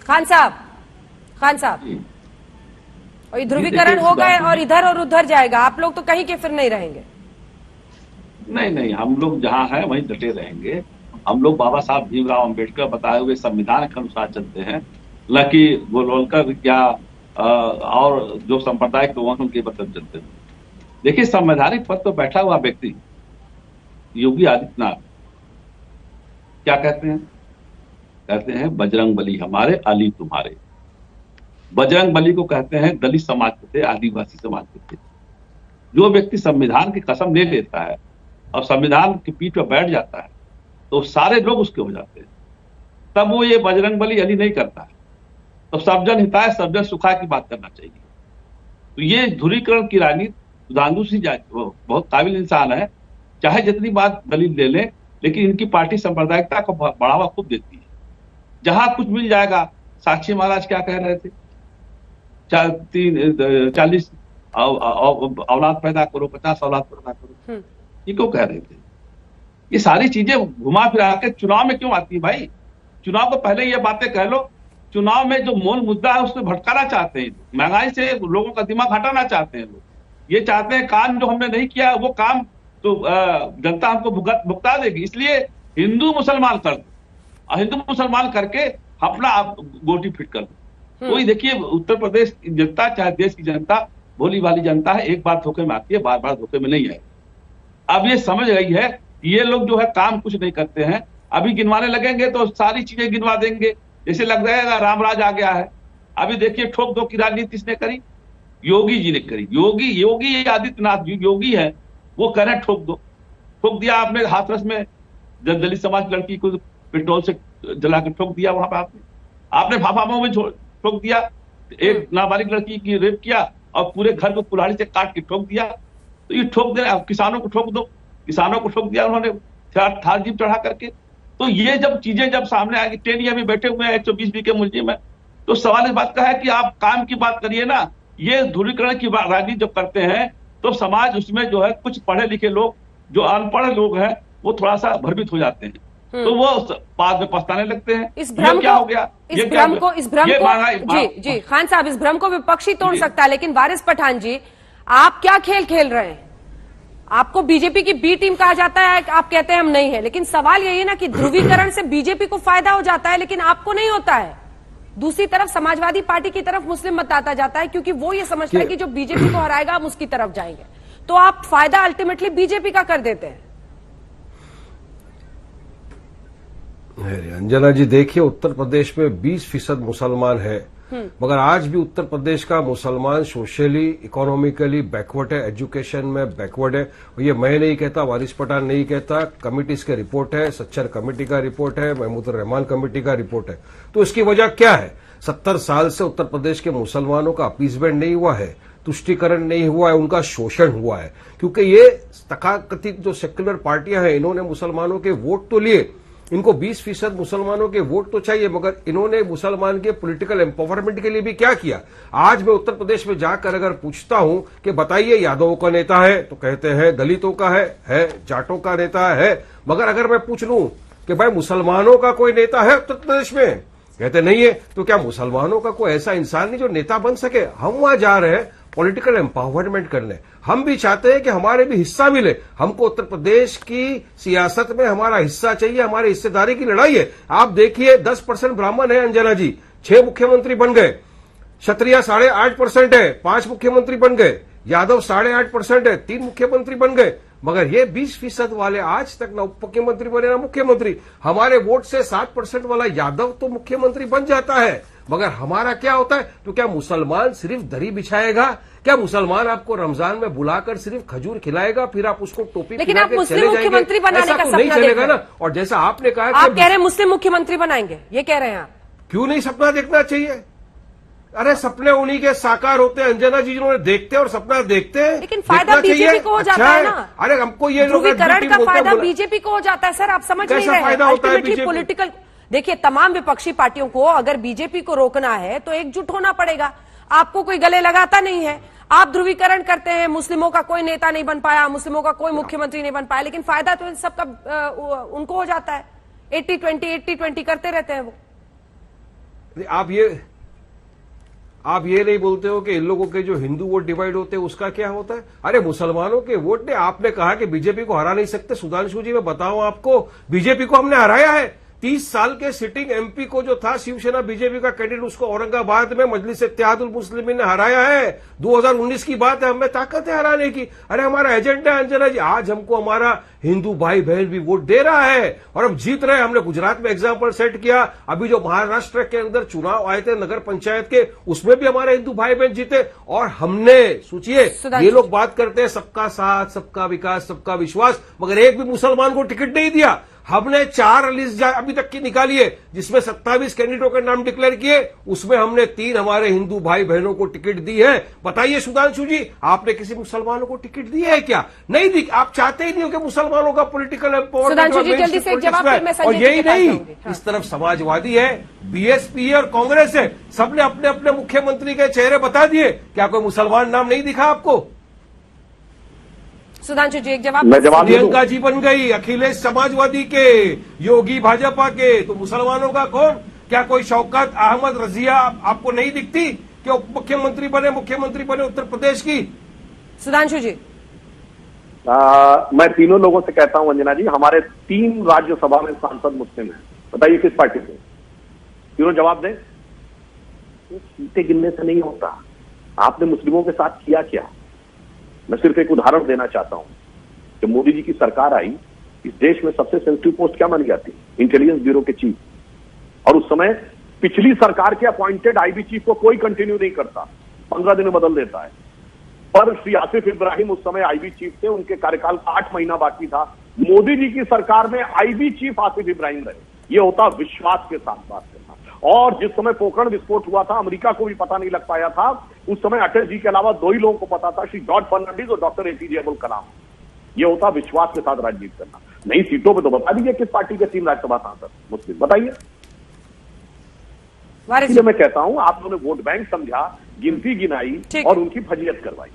खान साहब, और ये ध्रुवीकरण हो गए और इधर और उधर जाएगा, आप लोग तो कहीं के फिर नहीं रहेंगे। नहीं, हम लोग जहां हैं वहीं डटे रहेंगे। हम लोग बाबा साहब भीमराव अंबेडकर बताए हुए संविधान के अनुसार चलते हैं, न कि गोलवलकर या और जो सांप्रदायिक लोग उनके मतलब चलते हैं। देखिए, संवैधानिक पद पर बैठा हुआ व्यक्ति योगी आदित्यनाथ क्या कहते हैं? कहते हैं बजरंग बली हमारे, अली तुम्हारे। बजरंग बली को कहते हैं दलित समाज के थे, आदिवासी समाज के थे। जो व्यक्ति संविधान की कसम ले लेता है और संविधान की पीठ पर बैठ जाता है तो सारे लोग उसके हो जाते हैं। तब वो ये बजरंग बली अली नहीं करता है। तो सब जन हिताय सब जन सुखाय की बात करना चाहिए। तो ये ध्रुवीकरण की राजनीति सुधांशु सिंह बहुत काबिल इंसान है, चाहे जितनी बात दलील ले लें, लेकिन इनकी पार्टी सांप्रदायिकता को बढ़ावा खूब देती है। जहां कुछ मिल जाएगा, साक्षी महाराज क्या कह रहे थे, 40 औलाद पैदा करो, 50 औलाद पैदा करो, ये क्यों कह रहे थे? ये सारी चीजें घुमा फिरा के चुनाव में क्यों आती है भाई? चुनाव को पहले ये बातें कह लो। चुनाव में जो मूल मुद्दा है उसको भटकाना चाहते हैं, महंगाई से लोगों का दिमाग हटाना चाहते हैं लोग। ये चाहते हैं काम जो हमने नहीं किया वो काम तो जनता हमको भुगता देगी, इसलिए हिंदू मुसलमान कर दो, हिंदू मुसलमान करके अपना आप गोटी फिट कर दो। कोई देखिए, उत्तर प्रदेश की जनता चाहे देश की जनता भोली भाली जनता है, एक बार धोखे में आती है, बार बार धोखे में नहीं आए। अब ये समझ गई है ये लोग जो है काम कुछ नहीं करते हैं। अभी गिनवाने लगेंगे तो सारी चीजें गिनवा देंगे, जैसे लग जाएगा रामराज आ गया है। अभी देखिए, ठोक दो की राजनीति किसने करी? योगी जी ने करी। योगी आदित्यनाथ जी योगी है, वो कह रहे हैं ठोक दो। ठोक दिया आपने हाथरस में, जब दलित समाज की लड़की को पेट्रोल से जला के ठोक दिया, वहां पर आपने फाफामो में ठोक दिया, एक नाबालिग लड़की की रेप किया और पूरे घर को कुल्हाड़ी से काट के ठोक दिया। तो ये ठोक दे, किसानों को ठोक दो, किसानों को ठोक दिया उन्होंने थार जीप चढ़ा करके। तो ये जब चीजें जब सामने आएगी, टेनिया में बैठे हुए हैं 120 बीघे मुलजिम है, तो सवाल इस बात का है कि आप काम की बात करिए ना। ये ध्रुवीकरण की राजनीति जब करते हैं तो समाज उसमें जो है कुछ पढ़े लिखे लोग, जो अनपढ़ लोग हैं, वो थोड़ा सा भ्रमित हो जाते हैं, तो वो बाद में पछताने लगते हैं। इस भ्रम क्या हो गया? इस भ्रम को जी खान साहब, इस भ्रम को विपक्ष ही तोड़ सकता है, लेकिन वारिस पठान जी, आप क्या खेल खेल रहे हैं? आपको बीजेपी की बी टीम कहा जाता है, आप कहते हैं हम नहीं है, लेकिन सवाल यही है ना कि ध्रुवीकरण से बीजेपी को फायदा हो जाता है लेकिन आपको नहीं होता है। दूसरी तरफ समाजवादी पार्टी की तरफ मुस्लिम मत आता जाता है, क्योंकि वो ये समझता है कि जो बीजेपी को हराएगा हम उसकी तरफ जाएंगे, तो आप फायदा अल्टीमेटली बीजेपी का कर देते हैं। अंजना जी, देखिए, उत्तर प्रदेश में 20% मुसलमान है, मगर आज भी उत्तर प्रदेश का मुसलमान सोशली इकोनॉमिकली बैकवर्ड है, एजुकेशन में बैकवर्ड है। और ये मैं नहीं कहता, वारिस पठान नहीं कहता, कमिटीज का रिपोर्ट है, सच्चर कमेटी का रिपोर्ट है, महमूदुर रहमान कमेटी का रिपोर्ट है। तो इसकी वजह क्या है? 70 साल से उत्तर प्रदेश के मुसलमानों का अपीसमेंट नहीं हुआ है, तुष्टिकरण नहीं हुआ है, उनका शोषण हुआ है। क्योंकि ये तथाकथित जो सेक्युलर पार्टियां हैं, इन्होंने मुसलमानों के वोट तो लिए, इनको 20% मुसलमानों के वोट तो चाहिए, मगर इन्होंने मुसलमान के पॉलिटिकल एम्पावरमेंट के लिए भी क्या किया? आज मैं उत्तर प्रदेश में जाकर अगर पूछता हूं कि बताइए यादवों का नेता है, तो कहते हैं दलितों का है जाटों का नेता है। मगर अगर मैं पूछ लूं कि भाई मुसलमानों का कोई नेता है उत्तर प्रदेश में, कहते नहीं है। तो क्या मुसलमानों का कोई ऐसा इंसान नहीं जो नेता बन सके? हम वहां जा रहे हैं पॉलिटिकल एम्पावरमेंट करने। हम भी चाहते हैं कि हमारे भी हिस्सा मिले। हमको उत्तर प्रदेश की सियासत में हमारा हिस्सा चाहिए, हमारी हिस्सेदारी की लड़ाई है। आप देखिए, 10% ब्राह्मण है अंजना जी, 6 मुख्यमंत्री बन गए। क्षत्रिय 8.5% है, 5 मुख्यमंत्री बन गए। यादव 8.5% है, 3 मुख्यमंत्री बन गए। मगर ये 20% वाले आज तक ना उप मुख्यमंत्री बने ना मुख्यमंत्री। हमारे वोट से 7% वाला यादव तो मुख्यमंत्री बन जाता है, मगर हमारा क्या होता है? तो क्या मुसलमान सिर्फ दरी बिछाएगा? क्या मुसलमान आपको रमजान में बुलाकर सिर्फ खजूर खिलाएगा, फिर आप उसको टोपी लेकिन आप मुस्लिम मुख्यमंत्री बनाने का सपना नहीं चलेगा ना। और जैसा आपने कहा, आप कह रहे हैं मुस्लिम मुख्यमंत्री बनाएंगे, ये कह रहे हैं आप? क्यों नहीं सपना देखना चाहिए? अरे सपने उन्हीं के साकार होते हैं अंजना जी, जिन्होंने देखते हैं और सपना देखते हैं। लेकिन फायदा बीजेपी को हो जाता है ना। अरे हमको ये ध्रुवीकरण का फायदा बीजेपी को हो जाता है सर, आप समझ नहीं रहे हैं। अल्टीमेटली पॉलिटिकल, देखिए, तमाम विपक्षी पार्टियों को अगर बीजेपी को रोकना है तो एकजुट होना पड़ेगा। आपको कोई गले लगाता नहीं है, आप ध्रुवीकरण करते हैं, मुस्लिमों का कोई नेता नहीं बन पाया, मुस्लिमों का कोई मुख्यमंत्री नहीं बन पाया, लेकिन फायदा तो इन सबका उनको हो जाता है। 80-20 करते रहते हैं वो। आप ये नहीं बोलते हो कि इन लोगों के जो हिंदू वोट डिवाइड होते हैं उसका क्या होता है? अरे मुसलमानों के वोट ने, आपने कहा कि बीजेपी को हरा नहीं सकते। सुधांशु जी, मैं बताऊं आपको, बीजेपी को हमने हराया है। 30 साल के सिटिंग एमपी को जो था शिवसेना बीजेपी का कैंडिडेट, उसको औरंगाबाद में मजलिस इत्तेहादुल मुस्लिमीन ने हराया है। 2019 की बात है, हमें ताकत है हराने की। अरे हमारा एजेंडा है अंजना जी, आज हमको हमारा हिंदू भाई बहन भी वोट दे रहा है और हम जीत रहे हैं। हमने गुजरात में एग्जाम्पल सेट किया, अभी जो महाराष्ट्र के अंदर चुनाव आए थे नगर पंचायत के, उसमें भी हमारे हिंदू भाई बहन जीते। और हमने, सोचिए, ये लोग बात करते हैं सबका साथ, सबका विकास, सबका विश्वास, मगर एक भी मुसलमान को टिकट नहीं दिया। हमने 4 लिस्ट अभी तक की निकाली है, जिसमें 27 कैंडिडेटों के नाम डिक्लेयर किए, उसमें हमने 3 हमारे हिंदू भाई बहनों को टिकट दी है। बताइए सुधांशु जी, आपने किसी मुसलमानों को टिकट दी है क्या? नहीं दी। आप चाहते ही नहीं हो कि मुसलमानों का पॉलिटिकल एम्पावरमेंट। जल्दी से एक जवाब, फिर मैं संजय और यही जी के पास नहीं, जाऊंगी। हाँ। इस तरफ समाजवादी है, बीएसपी है और कांग्रेस है। सबने अपने अपने मुख्यमंत्री के चेहरे बता दिए। क्या कोई मुसलमान नाम नहीं दिखा आपको? सुधांशु जी, एक जवाब। प्रियंका जी बन गई, अखिलेश समाजवादी के, योगी भाजपा के, तो मुसलमानों का कौन? क्या कोई शौकत अहमद रजिया आपको नहीं दिखती कि उप मुख्यमंत्री बने उत्तर प्रदेश की? सुधांशु जी, मैं तीनों लोगों से कहता हूं अंजना जी, हमारे 3 राज्यसभा में सांसद मुस्लिम हैं। बताइए किस पार्टी से? तीनों जवाब दें। सीटें गिनने से नहीं होता। आपने मुस्लिमों के साथ किया क्या? मैं सिर्फ एक उदाहरण देना चाहता हूं कि मोदी जी की सरकार आई, इस देश में सबसे सेंसिटिव पोस्ट क्या मानी जाती? इंटेलिजेंस ब्यूरो के चीफ। और उस समय पिछली सरकार के अपॉइंटेड आईबी चीफ को कोई कंटिन्यू नहीं करता, 15 दिन में बदल देता है। पर श्री आसिफ इब्राहिम उस समय आईबी चीफ थे, उनके कार्यकाल का 8 महीना बाकी था। मोदी जी की सरकार में आईबी चीफ आसिफ इब्राहिम रहे। यह होता विश्वास के साथ बात करना। और जिस समय पोखरण विस्फोट हुआ था, अमेरिका को भी पता नहीं लग पाया था। उस समय अटल जी के अलावा 2 ही लोगों को पता था, श्री जॉर्ज फर्नांडिस और डॉक्टर एपीजे अब्दुल कलाम। यह होता विश्वास के साथ राजनीति करना। नई सीटों पर तो बता दीजिए किस पार्टी के 3 राज्यसभा सांसद मुस्लिम, बताइए। इसलिए मैं कहता हूं, आप लोगों ने वोट बैंक समझा, गिनती गिनाई और उनकी फजीयत करवाई।